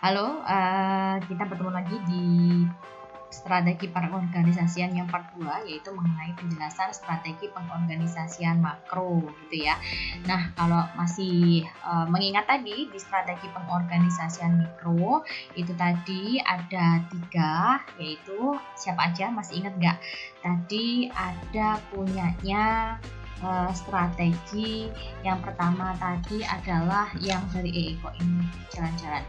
Halo, kita bertemu lagi di strategi pengorganisasian yang part 2, yaitu mengenai penjelasan strategi pengorganisasian makro gitu ya. Nah, kalau masih mengingat tadi di strategi pengorganisasian mikro itu tadi ada 3, yaitu siapa aja masih ingat nggak? Tadi ada punyanya strategi yang pertama tadi adalah yang dari kok ini jalan-jalan.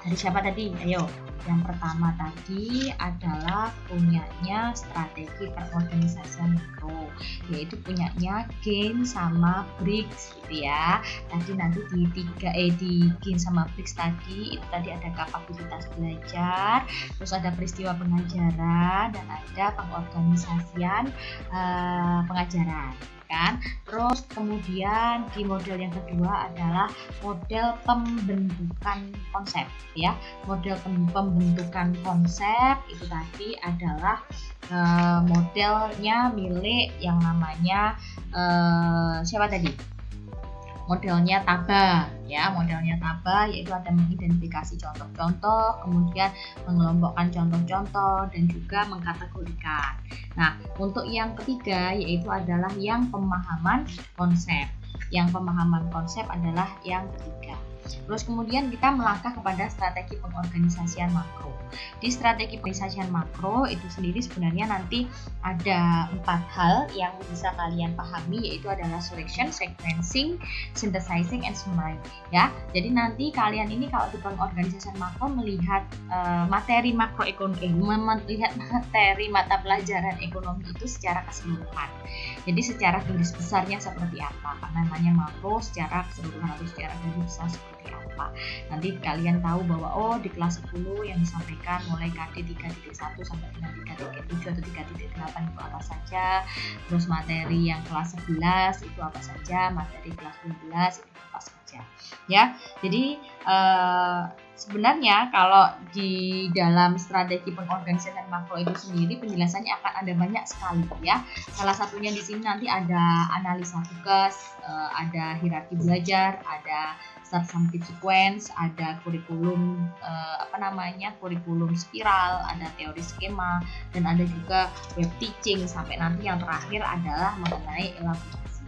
Dari siapa tadi? Ayo. Yang pertama tadi adalah punyanya strategi pengorganisasian mikro, yaitu punyanya Gain sama Briggs gitu ya. Tadi nanti di Gain sama Briggs tadi itu tadi ada kapabilitas belajar, terus ada peristiwa pengajaran dan ada pengorganisasian pengajaran kan. Terus kemudian di model yang kedua adalah model pembentukan konsep ya. Model pembentukan konsep itu tadi adalah modelnya milik yang namanya siapa tadi? Modelnya Taba ya, modelnya Taba yaitu ada mengidentifikasi contoh-contoh, kemudian mengelompokkan contoh-contoh dan juga mengkategorikan. Nah, untuk yang ketiga yaitu adalah yang pemahaman konsep. Yang pemahaman konsep adalah yang ketiga. Terus kemudian kita melangkah kepada strategi pengorganisasian makro. Di strategi pengorganisasian makro itu sendiri sebenarnya nanti ada 4 hal yang bisa kalian pahami, yaitu adalah selection, sequencing, synthesizing, and summary ya. Jadi nanti kalian ini kalau di pengorganisasian makro melihat materi makroekonomi, melihat materi mata pelajaran ekonomi itu secara keseluruhan. Jadi secara garis besarnya seperti apa? Karena namanya makro, secara keseluruhan atau secara garis besar seperti apa. Nanti kalian tahu bahwa di kelas 10 yang disampaikan mulai KD 3.1 sampai dengan 3.7 atau 3.8 itu apa saja. Terus materi yang kelas 11 itu apa saja, materi kelas 12 itu apa saja. Ya. Jadi sebenarnya kalau di dalam strategi pengorganisasian makro itu sendiri penjelasannya akan ada banyak sekali ya. Salah satunya di sini nanti ada analisa tugas, ada hierarki belajar, ada substantive sequence, ada kurikulum kurikulum spiral, ada teori skema, dan ada juga web teaching, sampai nanti yang terakhir adalah mengenai elaborasi.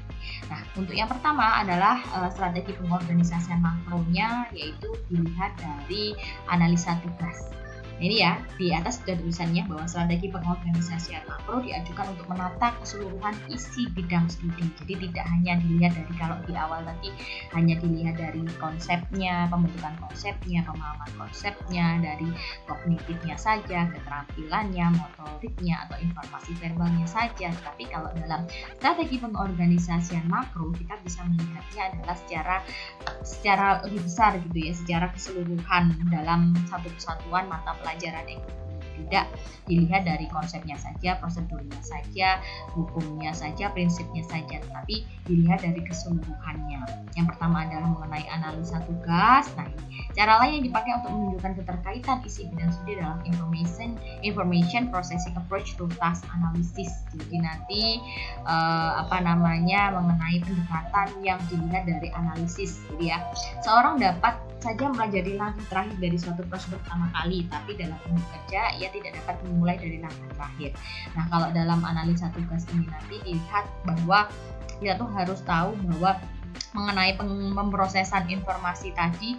Nah, untuk yang pertama adalah strategi pengorganisasian makronya, yaitu dilihat dari analisa tugas. Ini ya, di atas sudah tulisannya bahwa strategi pengorganisasian makro diajukan untuk menata keseluruhan isi bidang studi. Jadi tidak hanya dilihat dari, kalau di awal tadi hanya dilihat dari konsepnya, pembentukan konsepnya, pemahaman konsepnya, dari kognitifnya saja, keterampilannya, motoriknya, atau informasi verbalnya saja. Tapi kalau dalam strategi pengorganisasian makro, kita bisa melihatnya adalah secara lebih besar gitu ya, secara keseluruhan dalam satu kesatuan mata pelajaran ekonomi. Tidak dilihat dari konsepnya saja, prosedurnya saja, hukumnya saja, prinsipnya saja, tetapi dilihat dari keseluruhannya. Yang pertama adalah mengenai analisa tugas. Nah, cara lain yang dipakai untuk menunjukkan keterkaitan isi bidang studi adalah information processing approach to task analysis. Jadi nanti mengenai pendekatan yang dilihat dari analisis. Jadi ya, seorang dapat saja mempelajari langkah terakhir dari suatu prosedur pertama kali, tapi dalam bekerja ia tidak dapat memulai dari langkah terakhir. Nah, kalau dalam analisa tugas ini nanti dilihat bahwa kita tuh harus tahu bahwa mengenai pemrosesan informasi tadi,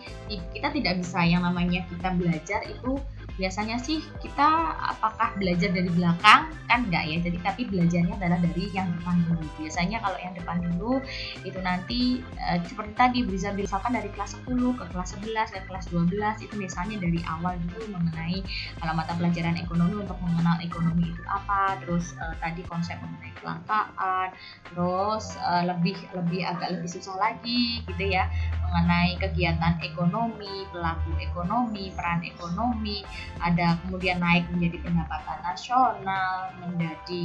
kita tidak bisa yang namanya kita belajar itu biasanya sih kita apakah belajar dari belakang, kan enggak ya. Jadi tapi belajarnya adalah dari yang depan dulu. Biasanya kalau yang depan dulu itu nanti seperti tadi misalkan dari kelas 10 ke kelas 11 ke kelas 12 itu misalnya dari awal dulu mengenai kalau mata pelajaran ekonomi untuk mengenal ekonomi itu apa, terus tadi konsep mengenai kelangkaan, terus agak lebih susah lagi gitu ya, mengenai kegiatan ekonomi, pelaku ekonomi, peran ekonomi, ada kemudian naik menjadi pendapatan nasional, menjadi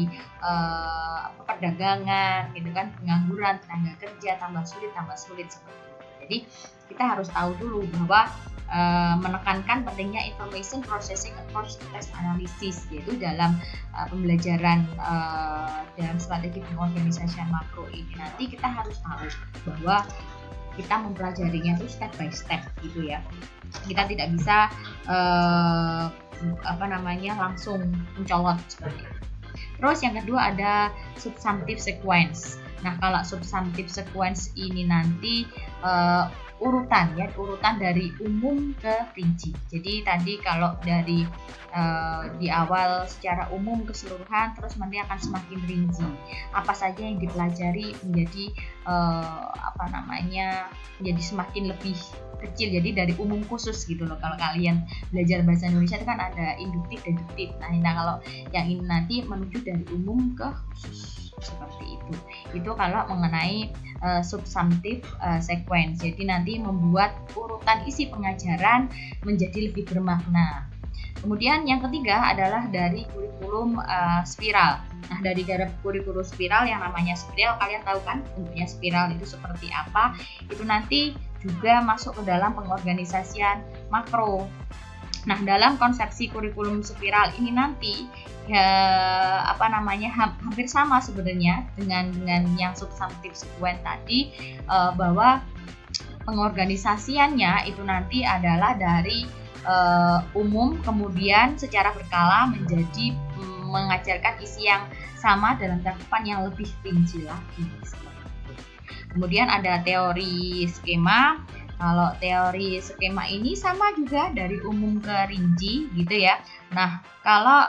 perdagangan gitu kan, pengangguran, tenaga kerja, tambah sulit seperti itu. Jadi kita harus tahu dulu bahwa menekankan pentingnya information processing approach to test analysis, yaitu dalam pembelajaran dalam strategi pengorganisasian makro ini nanti kita harus tahu bahwa kita mempelajarinya itu step by step gitu ya. Kita tidak bisa langsung mencolot seperti itu. Terus yang kedua ada substantive sequence. Nah, kalau substantive sequence ini nanti urutan dari umum ke rinci. Jadi tadi kalau dari di awal secara umum keseluruhan, terus nanti akan semakin rinci. Apa saja yang dipelajari menjadi menjadi semakin lebih kecil. Jadi dari umum khusus gitu loh. Kalau kalian belajar bahasa Indonesia itu kan ada induktif, deduktif. Nah, kalau yang ini nanti menuju dari umum ke khusus seperti itu. Itu kalau mengenai substantive sequence. Jadi nanti membuat urutan isi pengajaran menjadi lebih bermakna. Kemudian yang ketiga adalah dari kurikulum spiral. Nah, dari kurikulum spiral yang namanya spiral, kalian tahu kan bentuknya spiral itu seperti apa? Itu nanti juga masuk ke dalam pengorganisasian makro. Nah, dalam konsepsi kurikulum spiral ini nanti hampir sama sebenarnya dengan yang substantif sequence tadi, bahwa pengorganisasiannya itu nanti adalah dari umum, kemudian secara berkala menjadi mengajarkan isi yang sama dalam cakupan yang lebih rinci lagi. Kemudian ada teori skema. Kalau teori skema ini sama juga dari umum ke rinci gitu ya. Nah, kalau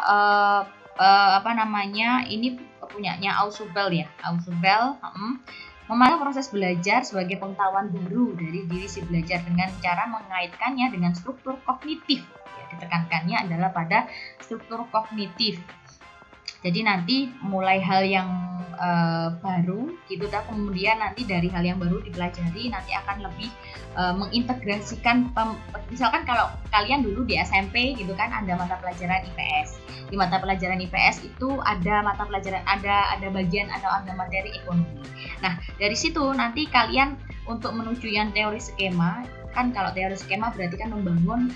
ini punyanya Ausubel ya. Ausubel memandang proses belajar sebagai pengetahuan baru dari diri si belajar dengan cara mengaitkannya dengan struktur kognitif. Ya, ditekankannya adalah pada struktur kognitif. Jadi nanti mulai hal yang baru gitu, kemudian nanti dari hal yang baru dipelajari nanti akan lebih mengintegrasikan. Misalkan kalau kalian dulu di SMP gitu kan ada mata pelajaran IPS. Di mata pelajaran IPS itu ada mata pelajaran ada bagian atau ada materi ekonomi. Nah, dari situ nanti kalian untuk menuju yang teori skema, kan kalau teori skema berarti kan membangun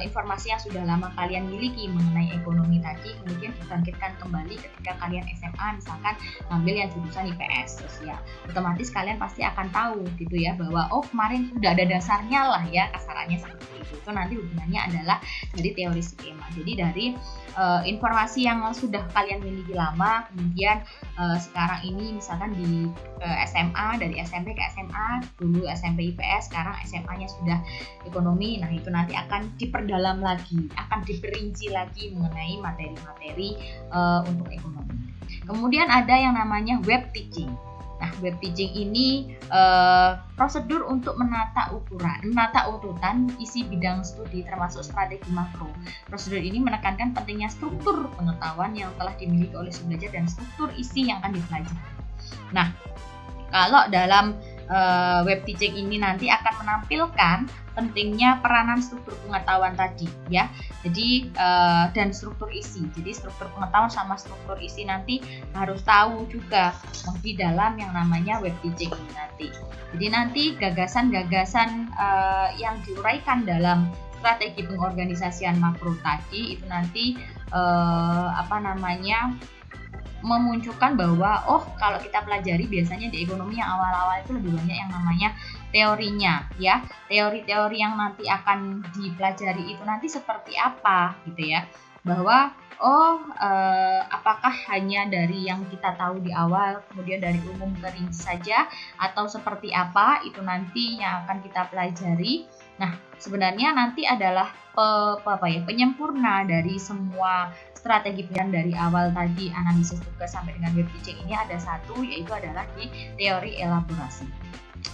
informasi yang sudah lama kalian miliki mengenai ekonomi tadi, kemudian dibangkitkan kembali ketika kalian SMA misalkan ngambil yang jurusan IPS sosial. Otomatis kalian pasti akan tahu gitu ya bahwa kemarin sudah ada dasarnya lah ya, kasarannya seperti itu. Itu nanti hubungannya adalah dari teori skema. Jadi dari informasi yang sudah kalian miliki lama, kemudian sekarang ini misalkan di SMA, dari SMP ke SMA, dulu SMP IPS, sekarang SMA-nya sudah ekonomi. Nah, itu nanti akan diperdalam lagi, akan diperinci lagi mengenai materi-materi untuk ekonomi. Kemudian ada yang namanya web teaching. Nah, web teaching ini prosedur untuk menata urutan isi bidang studi termasuk strategi makro. Prosedur ini menekankan pentingnya struktur pengetahuan yang telah dimiliki oleh si belajar dan struktur isi yang akan dipelajari. Nah, kalau dalam web teaching ini nanti akan menampilkan pentingnya peranan struktur pengetahuan tadi ya. Jadi dan struktur isi. Jadi struktur pengetahuan sama struktur isi nanti harus tahu juga di dalam yang namanya web teaching ini nanti. Jadi nanti gagasan-gagasan yang diuraikan dalam strategi pengorganisasian makro tadi itu nanti memunculkan bahwa kalau kita pelajari biasanya di ekonomi yang awal-awal itu lebih banyak yang namanya teorinya ya. Teori-teori yang nanti akan dipelajari itu nanti seperti apa gitu ya. Bahwa apakah hanya dari yang kita tahu di awal kemudian dari umum ke rinci saja atau seperti apa, itu nanti yang akan kita pelajari. Nah, sebenarnya nanti adalah penyempurna dari semua strategi pilihan dari awal tadi analisis tugas sampai dengan web teaching ini ada satu, yaitu adalah di teori elaborasi.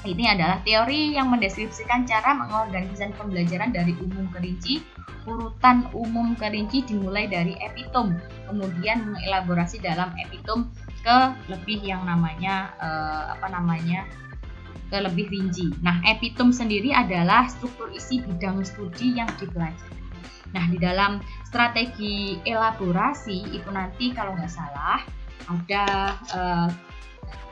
Ini adalah teori yang mendeskripsikan cara mengorganisasikan pembelajaran dari umum ke rinci. Urutan umum ke rinci dimulai dari epitom, kemudian mengelaborasi dalam epitom ke lebih yang namanya ke lebih rinci. Nah, epitom sendiri adalah struktur isi bidang studi yang dipelajari. Nah, di dalam strategi elaborasi itu nanti kalau nggak salah ada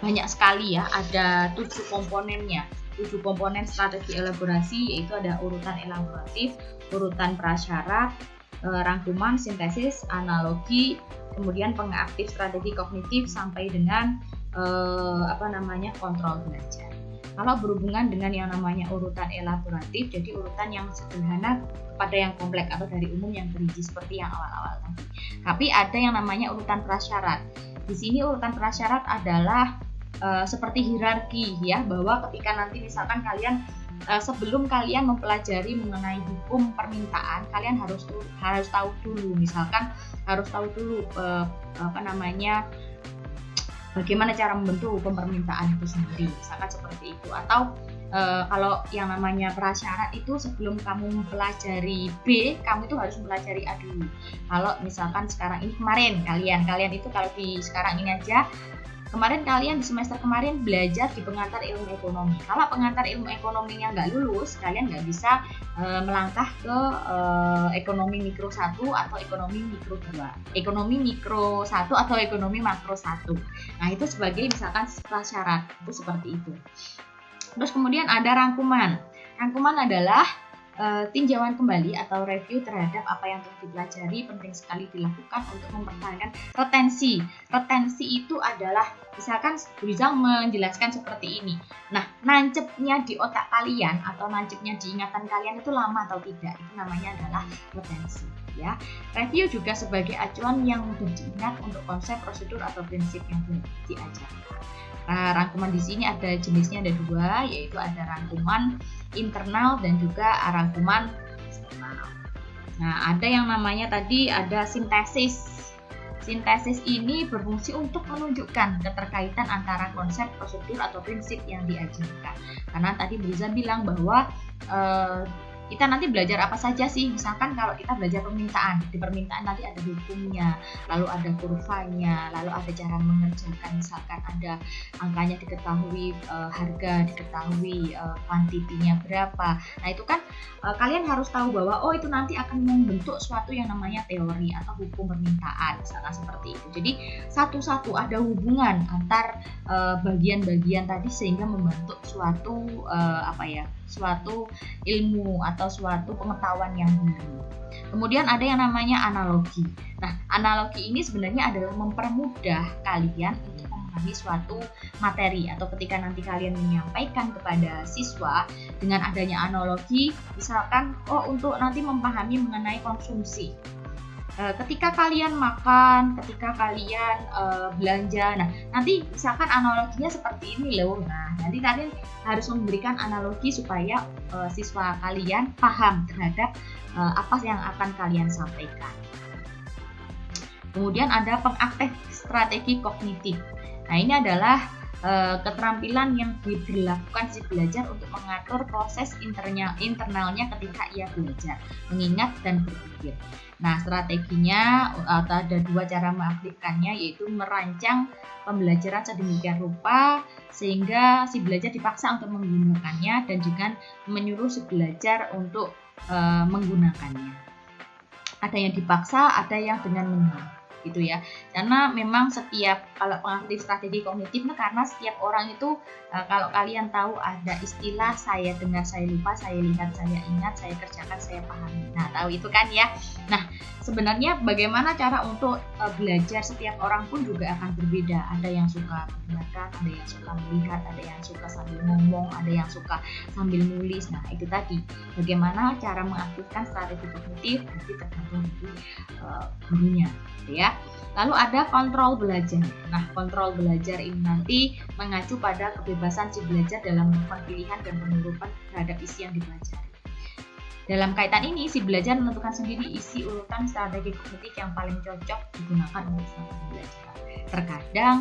banyak sekali ya, ada 7 komponennya. 7 komponen strategi elaborasi, yaitu ada urutan elaboratif, urutan prasyarat, rangkuman, sintesis, analogi, kemudian pengaktif strategi kognitif sampai dengan kontrol belajar. Kalau berhubungan dengan yang namanya urutan elaboratif, jadi urutan yang sederhana pada yang kompleks atau dari umum yang perinci seperti yang awal-awal tadi. Tapi ada yang namanya urutan prasyarat. Di sini urutan prasyarat adalah seperti hierarki ya, bahwa ketika nanti misalkan kalian sebelum kalian mempelajari mengenai hukum permintaan, kalian harus tahu dulu, misalkan harus tahu dulu bagaimana cara membentuk hukum permintaan itu sendiri, misalkan seperti itu. Atau kalau yang namanya prasyarat itu sebelum kamu mempelajari B, kamu itu harus mempelajari A dulu. Kalau misalkan sekarang ini kalian itu kalau di sekarang ini aja, kemarin kalian di semester kemarin belajar di pengantar ilmu ekonomi. Kalau pengantar ilmu ekonominya nggak lulus, kalian nggak bisa melangkah ke ekonomi mikro 1 atau ekonomi mikro 2. Ekonomi mikro 1 atau ekonomi makro 1. Nah, itu sebagai misalkan prasyarat, itu seperti itu. Terus kemudian ada rangkuman. Rangkuman adalah tinjauan kembali atau review terhadap apa yang telah dipelajari, penting sekali dilakukan untuk mempertahankan retensi. Retensi itu adalah misalkan bisa menjelaskan seperti ini. Nah, nancepnya di otak kalian atau nancepnya di ingatan kalian itu lama atau tidak, itu namanya adalah retensi. Ya, review juga sebagai acuan yang mudah diingat untuk konsep, prosedur atau prinsip yang diajarkan. Nah, rangkuman di sini ada jenisnya, ada dua, yaitu ada rangkuman internal dan juga rangkuman eksternal. Nah, ada yang namanya tadi ada sintesis. Sintesis ini berfungsi untuk menunjukkan keterkaitan antara konsep, prosedur atau prinsip yang diajarkan. Karena tadi Briza bilang bahwa kita nanti belajar apa saja sih, misalkan kalau kita belajar permintaan, di permintaan nanti ada hukumnya, lalu ada kurvanya, lalu ada cara mengerjakan, misalkan ada angkanya diketahui, harga diketahui, kuantitinya berapa. Nah, itu kan kalian harus tahu bahwa itu nanti akan membentuk suatu yang namanya teori atau hukum permintaan, misalkan seperti itu. Jadi satu-satu ada hubungan antar bagian-bagian tadi sehingga membentuk suatu suatu ilmu atau suatu pengetahuan yang baru. Kemudian ada yang namanya analogi. Nah, analogi ini sebenarnya adalah mempermudah kalian untuk memahami suatu materi, atau ketika nanti kalian menyampaikan kepada siswa dengan adanya analogi, misalkan untuk nanti memahami mengenai konsumsi. Ketika kalian makan, ketika kalian belanja, nah nanti misalkan analoginya seperti ini loh. Nah, nanti kalian harus memberikan analogi supaya siswa kalian paham terhadap apa yang akan kalian sampaikan. Kemudian ada pengaktif strategi kognitif. Nah, ini adalah keterampilan yang dilakukan si belajar untuk mengatur proses internalnya ketika ia belajar, mengingat dan berpikir. Nah, strateginya ada dua cara mengaktifkannya, yaitu merancang pembelajaran sedemikian rupa sehingga si belajar dipaksa untuk menggunakannya dan juga menyuruh si belajar untuk menggunakannya. Ada yang dipaksa, ada yang dengan menyuruh, gitu ya. Karena memang kalau pengaktif strategi kognitif, karena setiap orang itu kalau kalian tahu ada istilah saya dengar, saya lupa, saya lihat, saya ingat, saya kerjakan, saya pahami. Nah, tahu itu kan ya. Nah, sebenarnya bagaimana cara untuk belajar setiap orang pun juga akan berbeda. Ada yang suka mendengarkan, ada yang suka melihat, ada yang suka sambil ngomong, ada yang suka sambil nulis. Nah, itu tadi bagaimana cara mengaktifkan strategi kognitif nanti tergantung dari gurunya, gitu ya. Lalu ada kontrol belajar. Nah, kontrol belajar ini nanti mengacu pada kebebasan si belajar dalam melakukan pilihan dan penerapan terhadap isi yang dipelajari. Dalam kaitan ini, si belajar menentukan sendiri isi urutan strategi kognitif yang paling cocok digunakan untuk suatu pembelajaran. Terkadang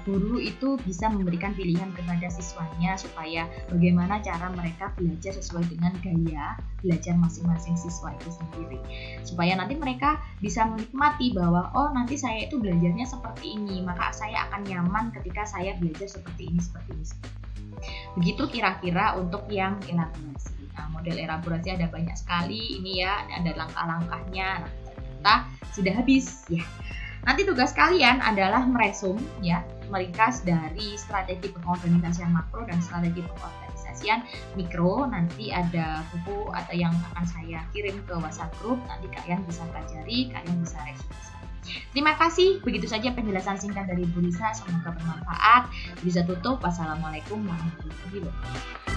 guru itu bisa memberikan pilihan kepada siswanya supaya bagaimana cara mereka belajar sesuai dengan gaya belajar masing-masing siswa itu sendiri, supaya nanti mereka bisa menikmati bahwa nanti saya itu belajarnya seperti ini, maka saya akan nyaman ketika saya belajar seperti ini. Begitu kira-kira untuk yang elaborasi. Nah, model elaborasi ada banyak sekali ini ya, ada langkah-langkahnya. Nah, ternyata sudah habis ya. Nanti tugas kalian adalah meresum ya, meringkas dari strategi pengorganisasian makro dan strategi pengorganisasian mikro. Nanti ada buku atau yang akan saya kirim ke WhatsApp group, nanti kalian bisa pelajari, kalian bisa resum. Terima kasih, begitu saja penjelasan singkat dari Bu Risa, semoga bermanfaat. Bisa tutup, wassalamualaikum warahmatullahi wabarakatuh.